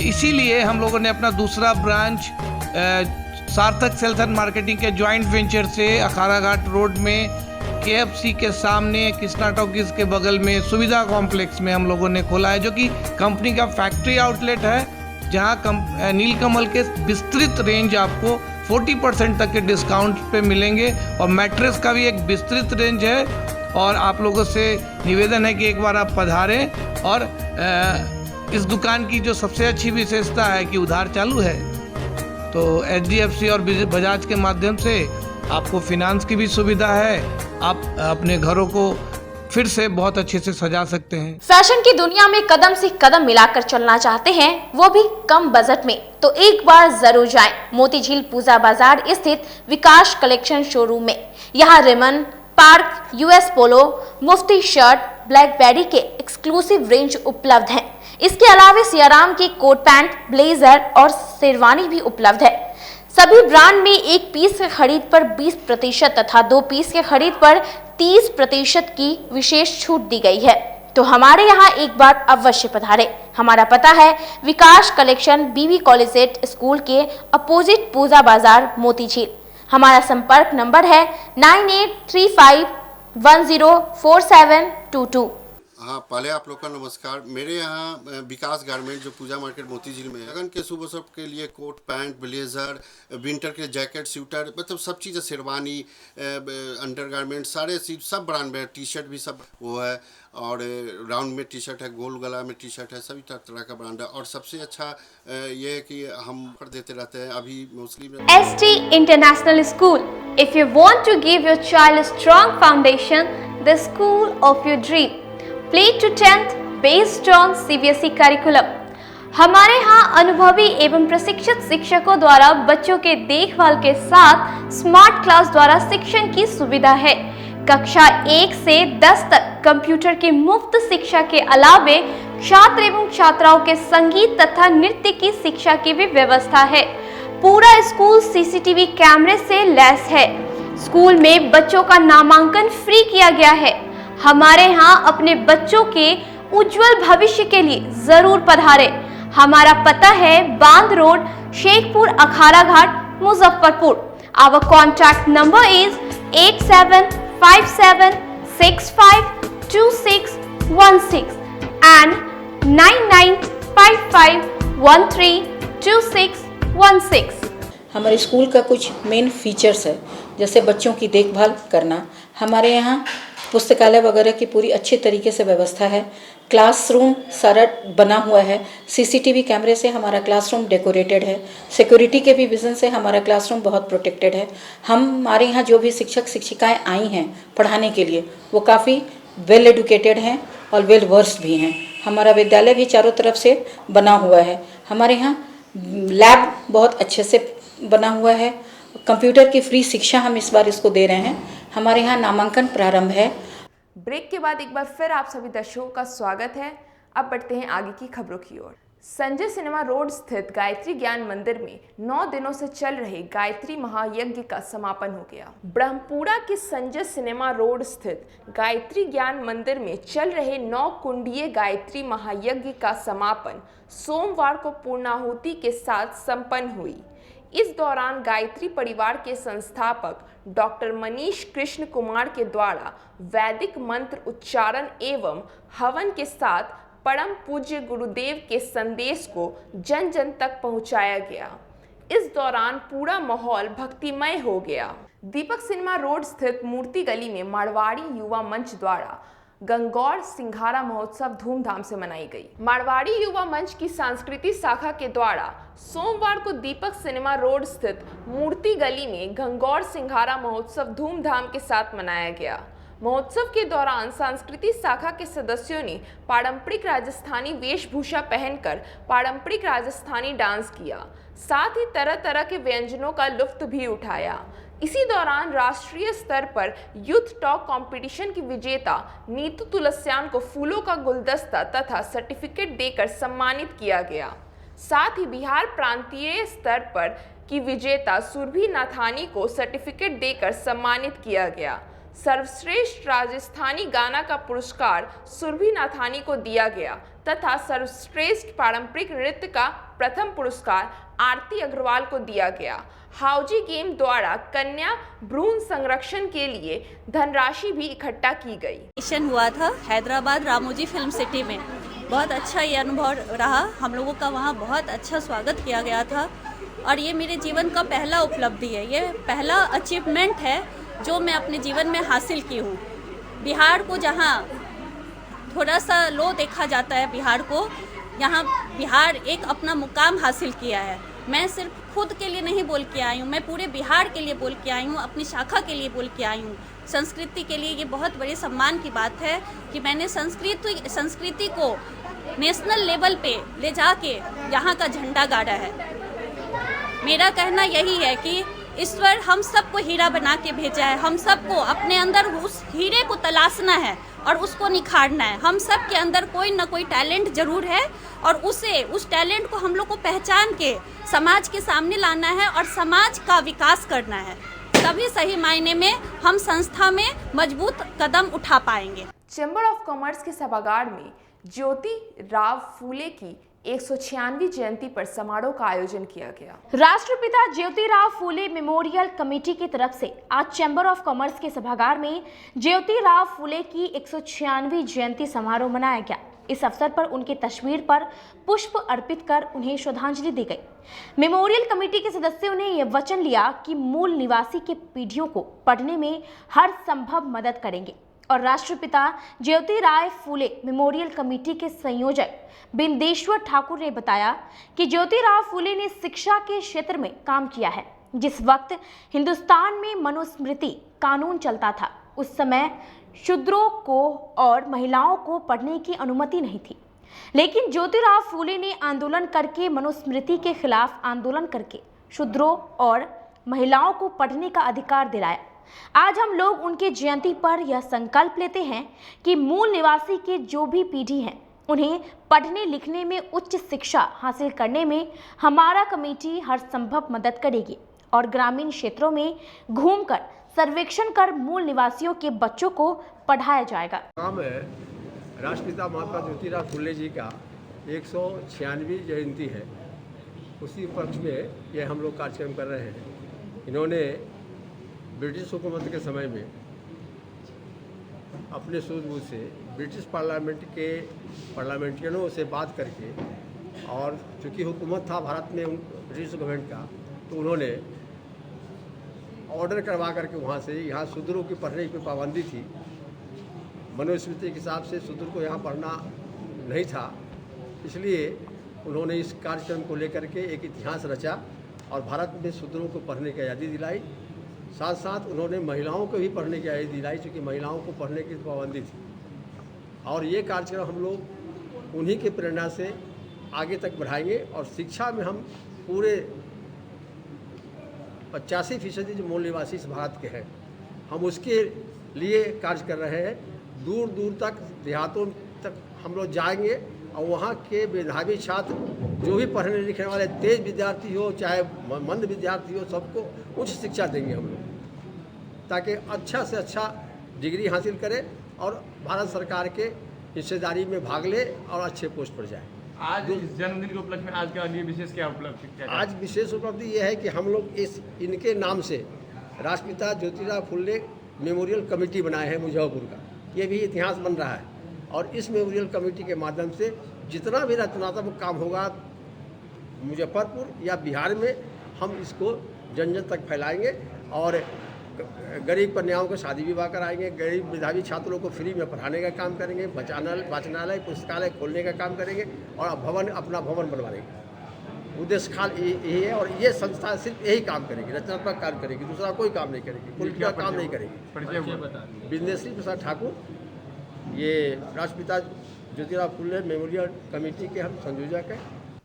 इसीलिए हम लोगों ने अपना दूसरा ब्रांच सार्थक सेल्स एंड मार्केटिंग के जॉइंट वेंचर से अखाड़ा घाट रोड में KFC के सामने कृष्णा टॉकीज के बगल में सुविधा कॉम्प्लेक्स में हम लोगों ने खोला है, जो कि कंपनी का फैक्ट्री आउटलेट है, जहां नीलकमल के विस्तृत रेंज आपको 40% तक के डिस्काउंट पे मिलेंगे और मैट्रेस का भी एक विस्तृत रेंज है। और आप लोगों से निवेदन है कि एक बार आप पधारें। और इस दुकान की जो सबसे अच्छी विशेषता है कि उधार चालू है, तो HDFC और बजाज के माध्यम से आपको फिनांस की भी सुविधा है। आप अपने घरों को फिर से बहुत अच्छे से सजा सकते हैं। फैशन की दुनिया में कदम से कदम मिलाकर चलना चाहते हैं, वो भी कम बजट में, तो एक बार जरूर जाएं मोतीझील पूजा बाजार स्थित विकास कलेक्शन शोरूम में। यहाँ रेमन, पार्क, US पोलो, मुफ्ती शर्ट, ब्लैकबेरी के एक्सक्लूसिव रेंज उपलब्ध हैं। इसके अलावा सियाराम के कोट पैंट, ब्लेजर और शेरवानी भी उपलब्ध है। सभी ब्रांड में 1 पीस के खरीद पर 20% तथा 2 पीस के खरीद पर 30% की विशेष छूट दी गई है। तो हमारे यहाँ एक बार अवश्य पधारें। हमारा पता है विकास कलेक्शन, BB कॉलेजिएट स्कूल के अपोजिट पूजा बाजार, मोतीझील। हमारा संपर्क नंबर है 9835104722। हाँ, पहले आप लोग का नमस्कार। मेरे यहाँ विकास गारमेंट जो पूजा मार्केट मोतीझील में है, लगन के शुभ अवसर के लिए कोट पैंट, ब्लेजर, विंटर के जैकेट, स्वेटर, मतलब सब चीज़ें, शेरवानी, अंडरगारमेंट, सारे चीज सब ब्रांड में, टी-शर्ट भी सब वो है। और राउंड में टी-शर्ट है, गोल गला में टी-शर्ट है, सभी तरह का ब्रांड है। और सबसे अच्छा ये है कि हम कर देते रहते हैं अभी मोस्टली में। ST International School. If you want to give your child a strong foundation, the school of your dream. Play to 10th based on CBSE curriculum. हमारे यहाँ अनुभवी एवं प्रशिक्षित शिक्षकों द्वारा बच्चों के देखभाल के साथ स्मार्ट क्लास द्वारा शिक्षण की सुविधा है। कक्षा 1 से 10 तक कंप्यूटर की मुफ्त शिक्षा के अलावे छात्र एवं छात्राओं के संगीत तथा नृत्य की शिक्षा की भी व्यवस्था है। पूरा स्कूल CCTV कैमरे से लैस है। स्कूल में बच्चों का नामांकन फ्री किया गया है। हमारे यहाँ अपने बच्चों के उज्जवल भविष्य के लिए जरूर पधारें। हमारा पता है बांध road, Shekhpur, Akhara Ghat, Muzaffarpur. Our contact number is 8757652616 and 9955132616। हमारे स्कूल का कुछ मेन फीचर्स है, जैसे बच्चों की देखभाल करना। हमारे यहाँ पुस्तकालय वगैरह की पूरी अच्छे तरीके से व्यवस्था है। क्लासरूम सारा बना हुआ है। CCTV कैमरे से हमारा क्लासरूम डेकोरेटेड है। सिक्योरिटी के भी विजन से हमारा क्लासरूम बहुत प्रोटेक्टेड है। हमारे यहाँ जो भी शिक्षक शिक्षिकाएं आई हैं पढ़ाने के लिए, वो काफ़ी वेल एडुकेटेड हैं और वेल वर्स्ड भी हैं। हमारा विद्यालय भी चारों तरफ से बना हुआ है। हमारे यहाँ लैब बहुत अच्छे से बना हुआ है। कंप्यूटर की फ्री शिक्षा हम इस बार इसको दे रहे हैं। हमारे यहाँ नामांकन प्रारंभ है। ब्रेक के बाद एक बार फिर आप सभी दर्शकों का स्वागत है। अब बढ़ते हैं आगे की खबरों की ओर। संजय सिनेमा रोड स्थित गायत्री ज्ञान मंदिर में 9 दिनों से चल रहे गायत्री महायज्ञ का समापन हो गया। ब्रह्मपुरा के संजय सिनेमा रोड स्थित गायत्री ज्ञान मंदिर में चल रहे 9 कुंडीय गायत्री महायज्ञ का समापन सोमवार को पूर्णाहुति के साथ संपन्न हुई। इस दौरान गायत्री परिवार के संस्थापक डॉक्टर मनीष कृष्ण कुमार के द्वारा वैदिक मंत्र उच्चारण एवं हवन के साथ परम पूज्य गुरुदेव के संदेश को जन जन तक पहुंचाया गया। इस दौरान पूरा माहौल भक्तिमय हो गया। दीपक सिनेमा रोड स्थित मूर्ति गली में मारवाड़ी युवा मंच द्वारा गंगौर सिंघारा महोत्सव धूमधाम से मनाई गई। मारवाड़ी युवा मंच की सांस्कृतिक शाखा के द्वारा सोमवार को दीपक सिनेमा रोड स्थित मूर्ति गली में गंगौर सिंघारा महोत्सव धूमधाम के साथ मनाया गया। महोत्सव के दौरान सांस्कृतिक शाखा के सदस्यों ने पारंपरिक राजस्थानी वेशभूषा पहनकर पारंपरिक राजस्थानी डांस किया, साथ ही तरह तरह के व्यंजनों का लुत्फ भी उठाया। इसी दौरान राष्ट्रीय स्तर पर यूथ टॉक कंपटीशन की विजेता नीतू तुलस्यान को फूलों का गुलदस्ता तथा सर्टिफिकेट देकर सम्मानित किया गया। साथ ही बिहार प्रांतीय स्तर पर कि विजेता सुरभि नाथानी को सर्टिफिकेट देकर सम्मानित किया गया। सर्वश्रेष्ठ राजस्थानी गाना का पुरस्कार सुरभि नाथानी को दिया गया तथा सर्वश्रेष्ठ पारंपरिक नृत्य का प्रथम पुरस्कार आरती अग्रवाल को दिया गया। हाउजी गेम द्वारा कन्या भ्रूण संरक्षण के लिए धनराशि भी इकट्ठा की गई। हुआ था हैदराबाद रामोजी फिल्म सिटी में, बहुत अच्छा ये अनुभव रहा। हम लोगों का वहाँ बहुत अच्छा स्वागत किया गया था और ये मेरे जीवन का पहला उपलब्धि है, ये पहला अचीवमेंट है जो मैं अपने जीवन में हासिल की हूँ। बिहार को जहाँ थोड़ा सा लो देखा जाता है बिहार को, यहाँ बिहार एक अपना मुकाम हासिल किया है। मैं सिर्फ खुद के लिए नहीं बोल के आई हूँ, मैं पूरे बिहार के लिए बोल के आई हूँ, अपनी शाखा के लिए बोल के आई हूँ। संस्कृति के लिए ये बहुत बड़े सम्मान की बात है कि मैंने संस्कृति को नेशनल लेवल पे ले जाके यहाँ का झंडा गाड़ा है। मेरा कहना यही है कि ईश्वर हम सबको हीरा बना के भेजा है, हम सबको अपने अंदर उस हीरे को तलाशना है और उसको निखारना है। हम सब के अंदर कोई ना कोई टैलेंट जरूर है और उस टैलेंट को हम लोग को पहचान के समाज के सामने लाना है और समाज का विकास करना है। तभी सही मायने में हम संस्था में मजबूत कदम उठा पाएंगे। चैम्बर ऑफ कॉमर्स के सभागार में ज्योति राव फूले की 196वीं जयंती पर समारोह का आयोजन किया गया। राष्ट्रपिता ज्योतिराव फूले मेमोरियल कमेटी की तरफ से आज चैम्बर ऑफ कॉमर्स के सभागार में ज्योतिराव फूले की 196वीं जयंती समारोह मनाया गया। इस अवसर पर उनकी तस्वीर पर पुष्प अर्पित कर उन्हें श्रद्धांजलि दी गई। मेमोरियल कमेटी के सदस्यों ने यह वचन लिया कि मूल निवासी के पीढ़ियों को पढ़ने में हर संभव मदद करेंगे। और राष्ट्रपिता ज्योतिराव फूले मेमोरियल कमेटी के संयोजक बिंदेश्वर ठाकुर ने बताया कि ज्योतिराव फूले ने शिक्षा के क्षेत्र में काम किया है। जिस वक्त हिंदुस्तान में मनुस्मृति कानून चलता था, उस समय शूद्रों को और महिलाओं को पढ़ने की अनुमति नहीं थी, लेकिन ज्योतिराव फूले ने आंदोलन करके मनुस्मृति के खिलाफ आंदोलन करके शूद्रों और महिलाओं को पढ़ने का अधिकार दिलाया। आज हम लोग उनके जयंती पर यह संकल्प लेते हैं कि मूल निवासी के जो भी पीढ़ी हैं, उन्हें पढ़ने लिखने में उच्च शिक्षा हासिल करने में हमारा कमेटी हर संभव मदद करेगी और ग्रामीण क्षेत्रों में घूमकर सर्वेक्षण कर मूल निवासियों के बच्चों को पढ़ाया जाएगा। काम है राष्ट्रपिता महात्मा ज्योतिराव फूले जी का 196वीं जयंती है, उसी उपलक्ष में यह हम लोग कार्यक्रम कर रहे हैं। इन्होंने ब्रिटिश हुकूमत के समय में अपने सूझबूझ से ब्रिटिश पार्लियामेंट के पार्लियामेंटियनों से बात करके, और चूँकि हुकूमत था भारत में ब्रिटिश गवर्नमेंट का, तो उन्होंने ऑर्डर करवा करके वहाँ से यहाँ शूद्रों की पढ़ने की पाबंदी थी। मनुस्मृति के हिसाब से शूद्र को यहाँ पढ़ना नहीं था, इसलिए उन्होंने इस कार्यक्रम को लेकर के एक इतिहास रचा और भारत में शूद्रों को पढ़ने की आज़ादी दिलाई। साथ साथ उन्होंने महिलाओं को भी पढ़ने की आज़ादी दिलाई, क्योंकि महिलाओं को पढ़ने की पाबंदी थी। और ये कार्यक्रम हम लोग उन्हीं की प्रेरणा से आगे तक बढ़ाएंगे और शिक्षा में हम पूरे 85% जो मूल निवासी इस भारत के हैं, हम उसके लिए कार्य कर रहे हैं। दूर दूर तक देहातों तक हम लोग जाएंगे और वहाँ के मेधावी छात्र जो भी पढ़ने लिखने वाले तेज विद्यार्थी हो चाहे मंद विद्यार्थी हो, सबको उच्च शिक्षा देंगे हम लोग, ताकि अच्छा से अच्छा डिग्री हासिल करें और भारत सरकार के हिस्सेदारी में भाग ले और अच्छे पोस्ट पर जाए। आज जन्मदिन के उपलक्ष्य में आज का लिए विशेष क्या उपलब्धि? आज विशेष उपलब्धि ये है कि हम लोग इनके नाम से राष्ट्रपिता ज्योतिराव फूले मेमोरियल कमेटी बनाए हैं मुजफ्फरपुर का। ये भी इतिहास बन रहा है और इस मेमोरियल कमेटी के माध्यम से जितना भी रचनात्मक काम होगा मुजफ्फरपुर या बिहार में, हम इसको जन जन तक फैलाएंगे और गरीब कन्याओं को शादी विवाह कराएंगे, गरीब मेधावी छात्रों को फ्री में पढ़ाने का काम करेंगे, वाचनालय पुस्तकालय खोलने का काम करेंगे और अपना भवन बनवाने का उद्देश्य खाल यही है। और ये संस्था सिर्फ यही काम करेगी, रचनात्मक काम करेगी, दूसरा कोई काम नहीं करेगी, पॉलिटिकल काम नहीं करेगी। बिंदेश्वर प्रसाद ठाकुर, ये राष्ट्रपिता ज्योतिराव फूले मेमोरियल कमेटी के हम संयोजक हैं।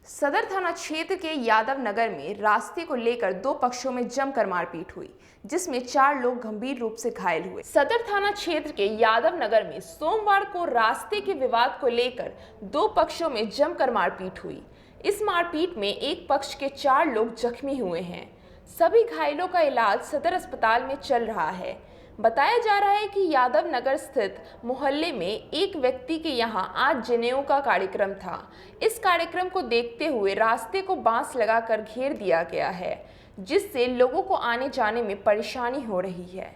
सदर थाना क्षेत्र के यादव नगर में रास्ते को लेकर दो पक्षों में जमकर मारपीट हुई, जिसमें 4 लोग गंभीर रूप से घायल हुए। सदर थाना क्षेत्र के यादव नगर में सोमवार को रास्ते के विवाद को लेकर 2 पक्षों में जमकर मारपीट हुई। इस मारपीट में एक पक्ष के 4 लोग जख्मी हुए हैं। सभी घायलों का इलाज सदर अस्पताल में चल रहा है। बताया जा रहा है कि यादव नगर स्थित मोहल्ले में एक व्यक्ति के यहां आज जनेऊ का कार्यक्रम था। इस कार्यक्रम को देखते हुए रास्ते को बांस लगाकर घेर दिया गया है, जिससे लोगों को आने जाने में परेशानी हो रही है।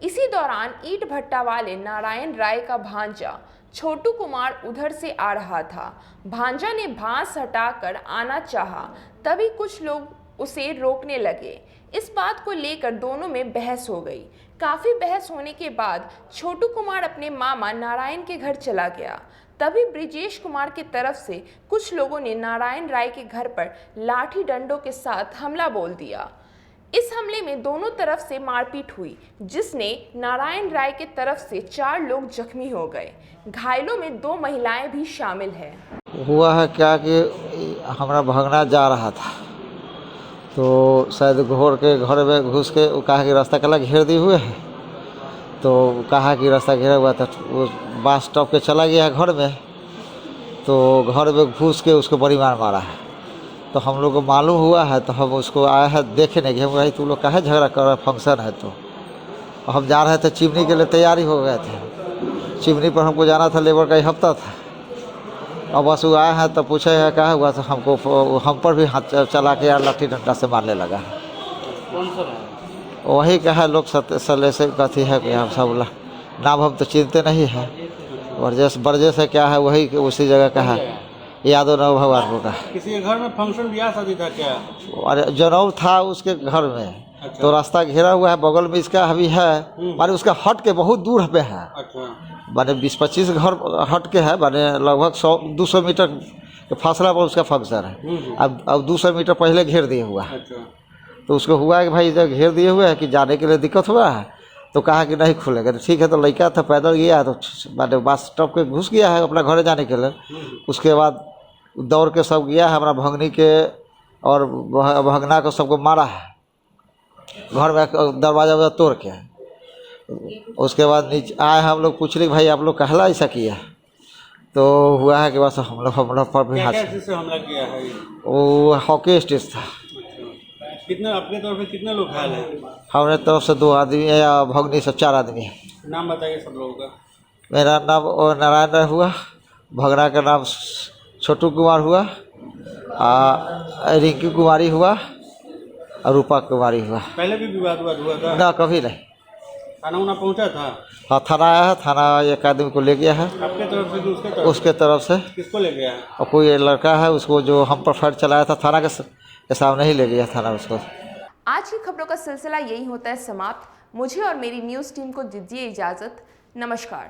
इसी दौरान ईंट भट्टा वाले नारायण राय का भांजा छोटू कुमार उधर से आ रहा था। भांजा ने बांस हटाकर आना चाहा, तभी कुछ लोग उसे रोकने लगे। इस बात को लेकर दोनों में बहस हो गई। काफ़ी बहस होने के बाद छोटू कुमार अपने मामा नारायण के घर चला गया। तभी ब्रिजेश कुमार की तरफ से कुछ लोगों ने नारायण राय के घर पर लाठी डंडों के साथ हमला बोल दिया। इस हमले में दोनों तरफ से मारपीट हुई, जिसने नारायण राय के तरफ से 4 लोग जख्मी हो गए। घायलों में 2 महिलाएं भी शामिल हैं। हुआ है क्या कि हमारा भगना जा रहा था, तो शायद घोड़ के घर में घुस के वो कहा कि रास्ता कला घेर दिए हुए है, तो कहा कि रास्ता घेरा हुआ था, वो बांस टॉप के चला गया घर में, तो घर में घुस के उसको बड़ी मार मारा है। तो हम लोग को मालूम हुआ है, तो हम उसको आए हैं देखने के। हम भाई तू लोग काहे झगड़ा कर रहा, फंक्शन है तो हम जा रहे थे चिमनी के लिए, तैयारी हो गए थे। चिमनी पर हमको जाना था, लेबर का ही हफ्ता था। और बस वो आए हैं तो पूछे है क्या हुआ, तो हमको हम पर भी हाथ चला के यार लाठी डंडा से मारने लगा। कौन सा वही कहा लोग सले से कथी है कि हम सब नाम हम तो चिनते नहीं है। बरजेश है क्या है, वही उसी जगह का है, यादव नव भगवान का। किसी के घर में फंक्शन ब्याह शादी था क्या? अरे जनऊ था उसके घर में। अच्छा। तो रास्ता घेरा हुआ है, बगल में इसका अभी है, माने उसका हट के बहुत दूर पे है। अच्छा। माने 20-25 घर हट के है, माने लगभग 100-200 मीटर के फासला पर उसका फंक्शन है। अब 200 मीटर पहले घेर दिए हुआ है। अच्छा। तो उसको हुआ है कि भाई जब घेर दिए हुए है कि जाने के लिए दिक्कत हुआ है, तो कहा कि नहीं खुलेगा। तो ठीक है, तो लड़का था पैदल गया, तो माने बस स्टॉप के घुस गया है अपना घर जाने के लिए। उसके बाद दौड़ के सब गया है, हमारा भंगनी के और भगना को सबको मारा है, घर में दरवाजा तोड़ के। उसके बाद नीचे आए हम लोग, पूछ रहे भाई आप लोग कहला ऐसा किया, तो हुआ है कि बस हम लोग पर भी हाथ हमला किया है। वो हॉकी स्टेज था। कितने अपने तरफ से कितने लोग घायल हैं? हमारे तरफ से 2 आदमी है, या भगनी से 4 आदमी है। नाम बताइए सब लोगों का। मेरा नाम नारायण राय हुआ, भगना का नाम छोटू कुमार हुआ, रिंकी कुमारी हुआ और रूपा कुमारी हुआ। पहले भी विवाद हुआ था? ना, कभी नहीं। थाना उना पहुंचा था? हाँ, थाना आया है, थाना एक आदमी को ले गया है। आपके तरफ से कि उसके तरफ? उसके तरफ से। किसको ले गया है? और कोई लड़का है, उसको जो हम पर फायर चलाया था, थाना के सामने ही ले गया थाना उसको। आज की खबरों का सिलसिला यही होता है समाप्त। मुझे और मेरी न्यूज़ टीम को दीजिए इजाज़त। नमस्कार।